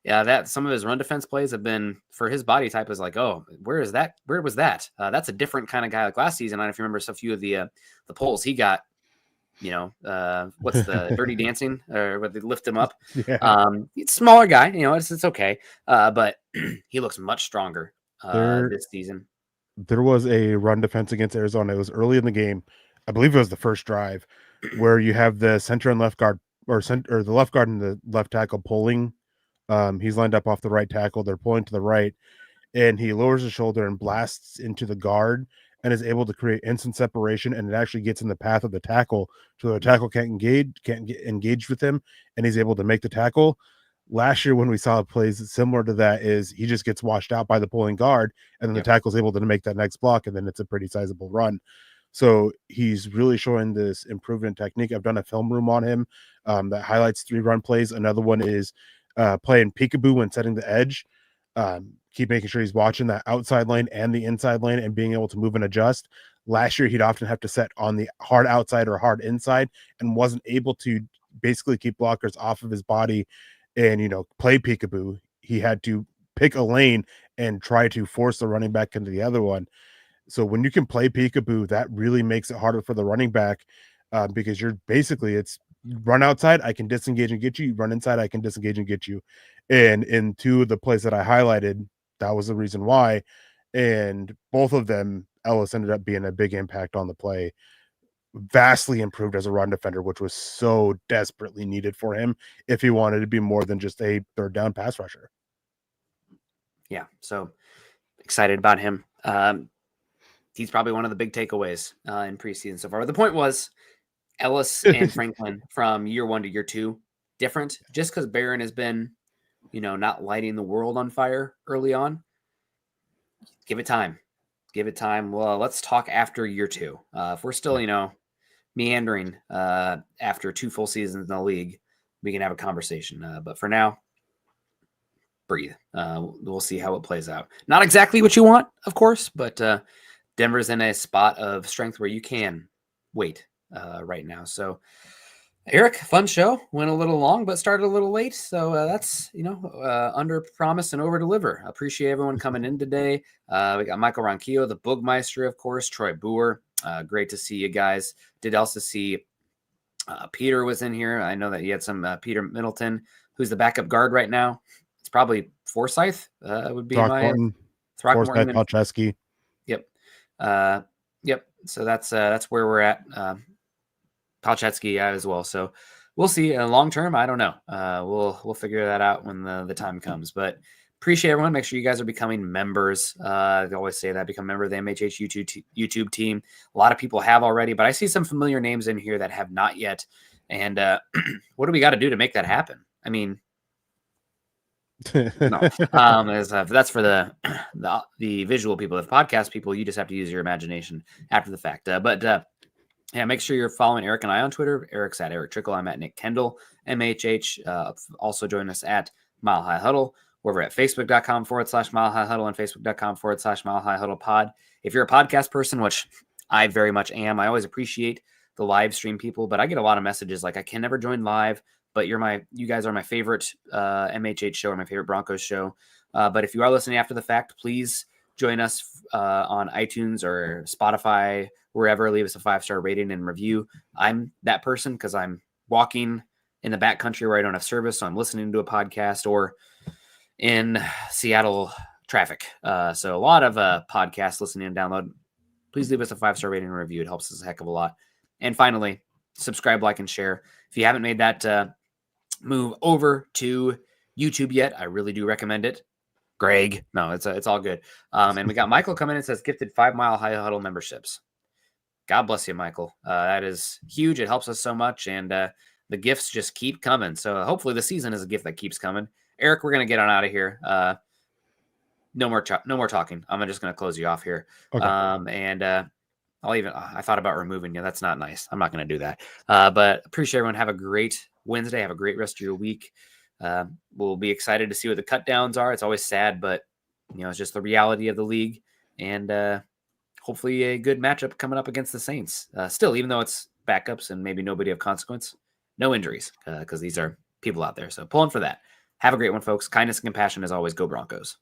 That some of his run defense plays have been, for his body type, is like, oh, where is that? Where was that? That's a different kind of guy. Like last season, I don't know if you remember a few of the polls he got. What's the Dirty Dancing, or where they lift him up? Yeah. He's a smaller guy. It's okay. But he looks much stronger this season. There was a run defense against Arizona. It was early in the game. I believe it was the first drive, where you have the center and left guard, or the left guard and the left tackle pulling. He's lined up off the right tackle. They're pulling to the right, and he lowers his shoulder and blasts into the guard and is able to create instant separation. And it actually gets in the path of the tackle, so the tackle can't get engaged with him, and he's able to make the tackle. Last year, when we saw plays similar to that, is he just gets washed out by the pulling guard, and then the tackle's able to make that next block, and then it's a pretty sizable run. So he's really showing this improvement in technique. I've done a film room on him that highlights 3 run plays. Another one is playing peekaboo when setting the edge. Keep making sure he's watching that outside lane and the inside lane and being able to move and adjust. Last year, he'd often have to set on the hard outside or hard inside and wasn't able to basically keep blockers off of his body and, play peekaboo. He had to pick a lane and try to force the running back into the other one. So when you can play peekaboo, that really makes it harder for the running back, because it's run outside, I can disengage and get you. Run inside, I can disengage and get you. And in 2 of the plays that I highlighted, that was the reason why. And both of them, Ellis ended up being a big impact on the play. Vastly improved as a run defender, which was so desperately needed for him if he wanted to be more than just a third down pass rusher. Yeah, so excited about him. He's probably one of the big takeaways in preseason so far. But the point was, Ellis and Franklin from year 1 to year 2, different. Just because Barron has been, not lighting the world on fire early on, give it time. Give it time. Well, let's talk after year 2. If we're still, meandering after 2 full seasons in the league, we can have a conversation. But for now, breathe. We'll see how it plays out. Not exactly what you want, of course, but Denver's in a spot of strength where you can wait right now. So, Eric, fun show. Went a little long, but started a little late. So that's, under promise and over deliver. Appreciate everyone coming in today. We got Michael Ronquillo, the Boogmeister, of course, Troy Boer. Great to see you guys. Did also see Peter was in here. I know that you had some Peter Middleton, who's the backup guard right now. It's probably Forsyth would be Throckmorton, Palczewski. Yep. Yep. So that's where we're at. Palchetsky as well. So we'll see. Long term, I don't know. We'll figure that out when the time comes. But appreciate everyone. Make sure you guys are becoming members. I always say that, become a member of the MHH YouTube team. A lot of people have already, but I see some familiar names in here that have not yet. And what do we got to do to make that happen? I mean, no. That's for the visual people. If podcast people, you just have to use your imagination after the fact. Yeah, make sure you're following Eric and I on Twitter. Eric's at Erick Trickel. I'm at Nick Kendell, MHH. Also join us at Mile High Huddle. We're at facebook.com/Mile High Huddle and facebook.com/Mile High Huddle pod. If you're a podcast person, which I very much am, I always appreciate the live stream people, but I get a lot of messages like, I can never join live, but you guys are my favorite MHH show or my favorite Broncos show. But if you are listening after the fact, please join us on iTunes or Spotify, wherever. Leave us a 5-star rating and review. I'm that person because I'm walking in the backcountry where I don't have service, so I'm listening to a podcast, or in Seattle traffic. So a lot of podcasts listening and download. Please leave us a 5-star rating and review. It helps us a heck of a lot. And finally, subscribe, like, and share. If you haven't made that move over to YouTube yet, I really do recommend it. Greg, no, it's all good. And we got Michael coming in and says gifted 5 Mile High Huddle memberships. God bless you, Michael. That is huge. It helps us so much, and the gifts just keep coming. So hopefully the season is a gift that keeps coming. Eric, we're gonna get on out of here. No more talking. I'm just gonna close you off here. Okay. I thought about removing you. That's not nice. I'm not gonna do that. But appreciate everyone. Have a great Wednesday. Have a great rest of your week. We'll be excited to see what the cut downs are. It's always sad, but it's just the reality of the league, and hopefully a good matchup coming up against the Saints. Still, even though it's backups and maybe nobody of consequence, no injuries, because these are people out there. So pulling for that. Have a great one, folks. Kindness and compassion as always. Go Broncos.